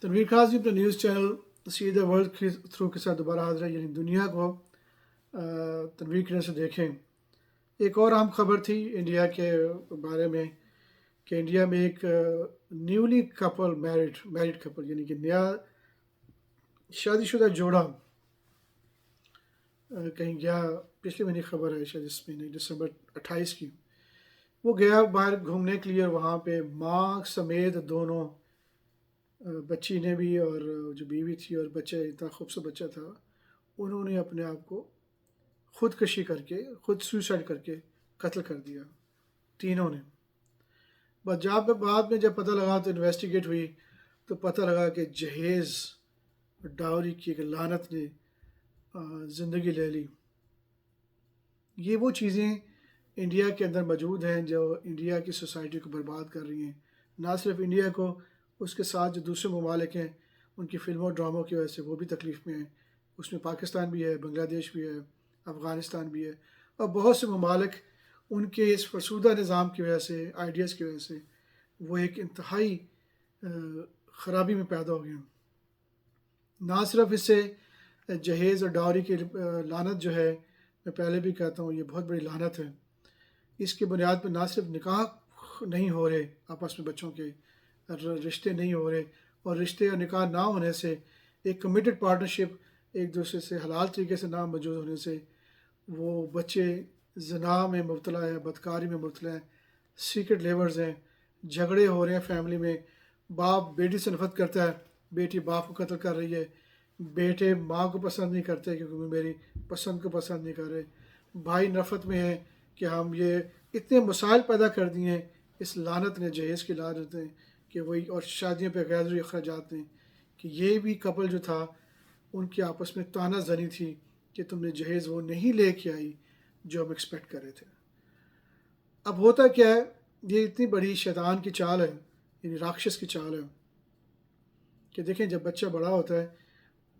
तनवीर खास अपने news channel see the world के थ्रू के साथ दोबारा हाजिर है, यानी दुनिया को तनवीर की नज़र से देखें। एक और अहम खबर थी इंडिया के बारे में कि इंडिया में एक न्यूली कपल मैरिड कपल यानी कि नया शादीशुदा जोड़ा कहीं गया। पिछले महीने खबर है, शायद इस महीने दिसंबर 28 की। वो गया बाहर घूमने के लिए और वहाँ पे माँ समेत दोनों बच्ची ने भी और जो बीवी थी और बच्चा, इतना खूबसूरत बच्चा था, उन्होंने अपने आप को खुदकशी करके, खुद सुसाइड करके कत्ल कर दिया, तीनों ने। बस जब बाद में जब पता लगा तो इन्वेस्टिगेट हुई तो पता लगा कि जहेज़ डावरी की एक लानत ने ज़िंदगी ले ली। ये वो चीज़ें इंडिया के अंदर मौजूद हैं जो इंडिया की सोसाइटी को बर्बाद कर रही हैं। ना सिर्फ इंडिया को, उसके साथ जो दूसरे ममालिक हैं उनकी फ़िल्मों ड्रामों की वजह से वो भी तकलीफ़ में हैं। उसमें पाकिस्तान भी है, बांग्लादेश भी है, अफ़गानिस्तान भी है, और बहुत से ममालिक उनके इस फरसूदा निज़ाम की वजह से, आइडियाज़ की वजह से वो एक इंतहाई ख़राबी में पैदा हो गए हैं। ना सिर्फ इससे जहेज़ और डावरी की लानत जो है, मैं पहले भी कहता हूँ, ये बहुत बड़ी लानत है। इसकी बुनियाद पर ना सिर्फ निकाह नहीं हो रहे आपस में, बच्चों के रिश्ते नहीं हो रहे, और रिश्ते और निकाह ना होने से, एक कमिटेड पार्टनरशिप एक दूसरे से हलाल तरीके से ना मौजूद होने से, वो बच्चे ज़िना में मुब्तला हैं, बदकारी में मुब्तला हैं, सीक्रेट लेवर्स हैं, झगड़े हो रहे हैं फैमिली में। बाप बेटी से नफरत करता है, बेटी बाप को कत्ल कर रही है, बेटे माँ को पसंद नहीं करते क्योंकि वो मेरी पसंद को पसंद नहीं कर रहे, भाई नफरत में है कि हम ये इतने मसाइल पैदा कर दिए हैं इस लानत ने, जहेज़ की लानत ने, कि वही, और शादियों पे गैर ज़रूरी अखराजात हैं कि ये भी कपल जो था उनकी आपस में ताना जनी थी कि तुमने जहेज़ वो नहीं लेके आई जो हम एक्सपेक्ट कर रहे थे। अब होता क्या है, ये इतनी बड़ी शैतान की चाल है, यानी राक्षस की चाल है कि देखें, जब बच्चा बड़ा होता है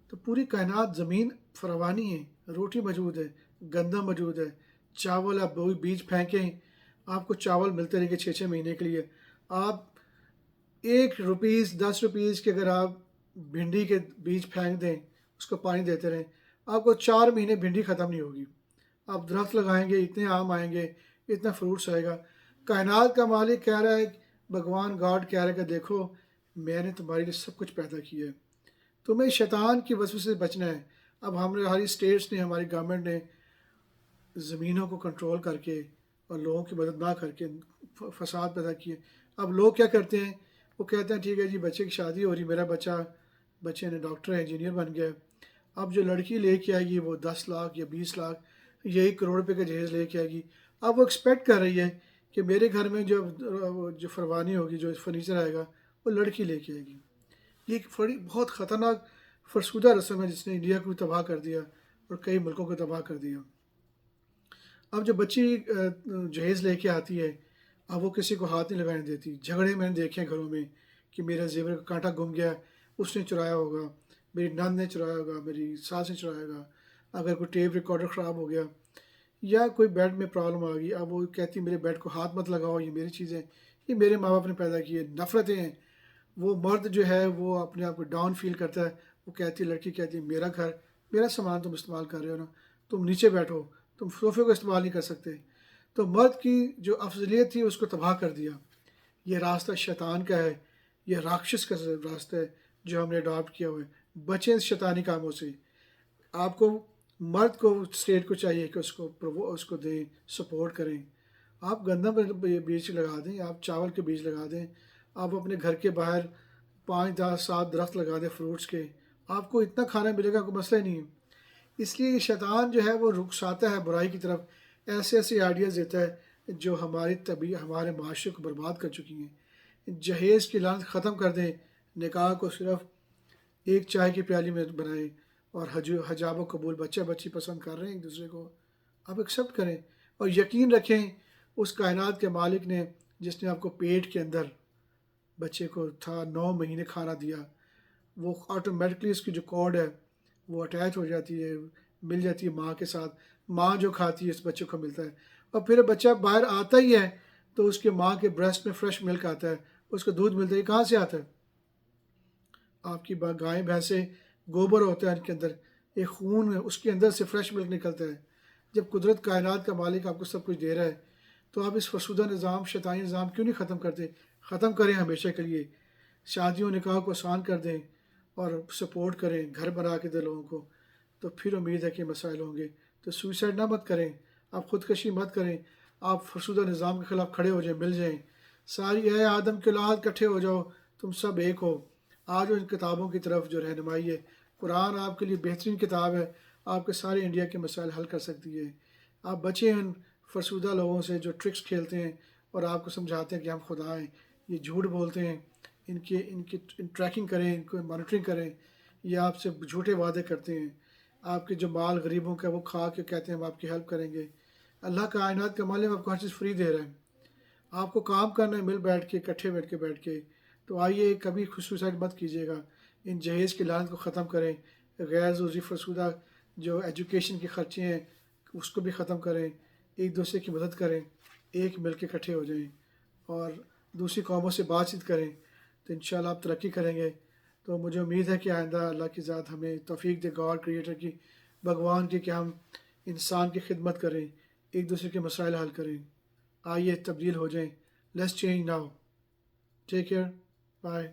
तो पूरी कायनात, ज़मीन फरावानी है, रोटी मौजूद है, गंदम मौजूद है, चावल, आप बीज फेंकें आपको चावल मिलते रहेंगे 6-6 महीने के लिए। आप 1 रुपीज़ 10 रुपीज़ के अगर आप भिंडी के बीज फेंक दें, उसको पानी देते रहें, आपको 4 महीने भिंडी ख़त्म नहीं होगी। आप दरख्त लगाएंगे, इतने आम आएंगे, इतना फ्रूट्स आएगा। कायनात का मालिक कह रहा है, भगवान गॉड कह रहा है कि देखो, मैंने तुम्हारे लिए सब कुछ पैदा किया है, तुम्हें शैतान की वसवसे से बचना है। अब हमारी स्टेट्स ने, हमारी गवर्नमेंट ने ज़मीनों को कंट्रोल करके और लोगों की मदद ना करके फसाद पैदा किए। अब लोग क्या करते हैं, वो कहते हैं ठीक है जी, बच्चे की शादी हो रही, मेरा बच्चे ने डॉक्टर है, इंजीनियर बन गया। अब जो लड़की लेके आएगी वो 10 लाख या 20 लाख या 1 करोड़ रुपये का जहेज़ लेके आएगी। अब वो एक्सपेक्ट कर रही है कि मेरे घर में जो फरवानी होगी, जो फर्नीचर आएगा, वो लड़की लेके आएगी। ये एक बड़ी बहुत ख़तरनाक फरसूदा रस्म है जिसने इंडिया को भी तबाह कर दिया और कई मुल्कों को तबाह कर दिया। अब जो बच्ची जहेज़ लेके आती है, अब वो किसी को हाथ नहीं लगाने देती। झगड़े मैंने देखे हैं घरों में कि मेरा ज़ेवर का कांटा गुम गया, उसने चुराया होगा, मेरी नंद ने चुराया होगा, मेरी सास ने चुराया होगा। अगर कोई टेप रिकॉर्डर ख़राब हो गया या कोई बेड में प्रॉब्लम आ गई, अब वो कहती मेरे बेड को हाथ मत लगाओ, ये मेरी चीज़ें, ये मेरे माँ बाप ने पैदा की है। नफ़रतें हैं। वो मर्द जो है वो अपने आप को डाउन फील करता है। वो कहती है, लड़की कहती है, मेरा घर, मेरा सामान तुम इस्तेमाल कर रहे हो ना, तुम नीचे बैठो, तुम सोफे को इस्तेमाल नहीं कर सकते। तो मर्द की जो अफजलियत थी उसको तबाह कर दिया। ये रास्ता शैतान का है, यह राक्षस का रास्ता है जो हमने अडॉप्ट किया हुआ है। बचें इस शैतानी कामों से। आपको, मर्द को, स्टेट को चाहिए कि उसको दें, सपोर्ट करें। आप गंदम के बीज लगा दें, आप चावल के बीज लगा दें, आप अपने घर के बाहर 5, 10, 7 दरख्त लगा दें फ्रूट्स के, आपको इतना खाना मिलेगा, कोई मसला ही नहीं है। इसलिए ये शैतान जो है वो रुखसाता है बुराई की तरफ, ऐसे ऐसे आइडियाज़ देता है जो हमारे माशरे को बर्बाद कर चुकी हैं। जहेज़ की लानत ख़त्म कर दें, निकाह को सिर्फ एक चाय की प्याली में बनाएं, और हजाब व कबूल, बच्चा बच्ची पसंद कर रहे हैं एक दूसरे को, आप एक्सेप्ट करें और यकीन रखें उस कायनात के मालिक ने जिसने आपको पेट के अंदर बच्चे को था 9 महीने खाना दिया, वो ऑटोमेटिकली उसकी जो कॉर्ड है वो अटैच हो जाती है, मिल जाती है माँ के साथ। माँ जो खाती है उस बच्चे को मिलता है, और फिर बच्चा बाहर आता ही है तो उसके माँ के ब्रेस्ट में फ्रेश मिल्क आता है, उसको दूध मिलता है। कहाँ से आता है? آپ کی گائیں بھینسیں گوبر ہوتا ہے ان کے اندر، ایک خون ہے، اس کے اندر سے فریش ملک نکلتا ہے۔ جب قدرت کائنات کا مالک آپ کو سب کچھ دے رہا ہے تو آپ اس فرسودہ نظام، شیطانی نظام کیوں نہیں ختم کرتے؟ ختم کریں ہمیشہ کے لیے، شادیوں نکاح کو آسان کر دیں اور سپورٹ کریں، گھر بنا کے دیں لوگوں کو، تو پھر امید ہے کہ مسائل ہوں گے۔ تو سوئسائڈ نہ مت کریں، آپ خودکشی مت کریں، آپ فرسودہ نظام کے خلاف کھڑے ہو جائیں، مل جائیں، ساری اے آدم کے اولاد کٹھے ہو جاؤ، تم سب ایک ہو۔ آج ان کتابوں کی طرف جو رہنمائی ہے، قرآن آپ کے لیے بہترین کتاب ہے، آپ کے سارے انڈیا کے مسائل حل کر سکتی ہے۔ آپ بچیں ان فرسودہ لوگوں سے جو ٹرکس کھیلتے ہیں اور آپ کو سمجھاتے ہیں کہ ہم خدا ہیں، یہ جھوٹ بولتے ہیں، ان کی ٹریکنگ کریں، ان کو مانیٹرنگ کریں، یہ آپ سے جھوٹے وعدے کرتے ہیں، آپ کے جو مال غریبوں کا وہ کھا کے کہتے ہیں ہم آپ کی ہیلپ کریں گے۔ اللہ کائنات کا مالک آپ کو ہر چیز فری دے رہا ہے، آپ کو کام کرنا ہے مل بیٹھ کے، اکٹھے بیٹھ کے۔ تو آئیے کبھی سوسائڈ مت کیجیے گا، ان جہیز کی لعنت کو ختم کریں، غیر ضروری فرسودہ جو ایجوکیشن کے خرچے ہیں اس کو بھی ختم کریں، ایک دوسرے کی مدد کریں، ایک مل کے اکٹھے ہو جائیں اور دوسری قوموں سے بات چیت کریں، تو انشاءاللہ آپ ترقی کریں گے۔ تو مجھے امید ہے کہ آئندہ اللہ کی ذات ہمیں توفیق دے، گاڈ کریٹر کی، بھگوان کی، کہ ہم انسان کی خدمت کریں، ایک دوسرے کے مسائل حل کریں۔ آئیے تبدیل ہو جائیں، let's change now, take care, bye.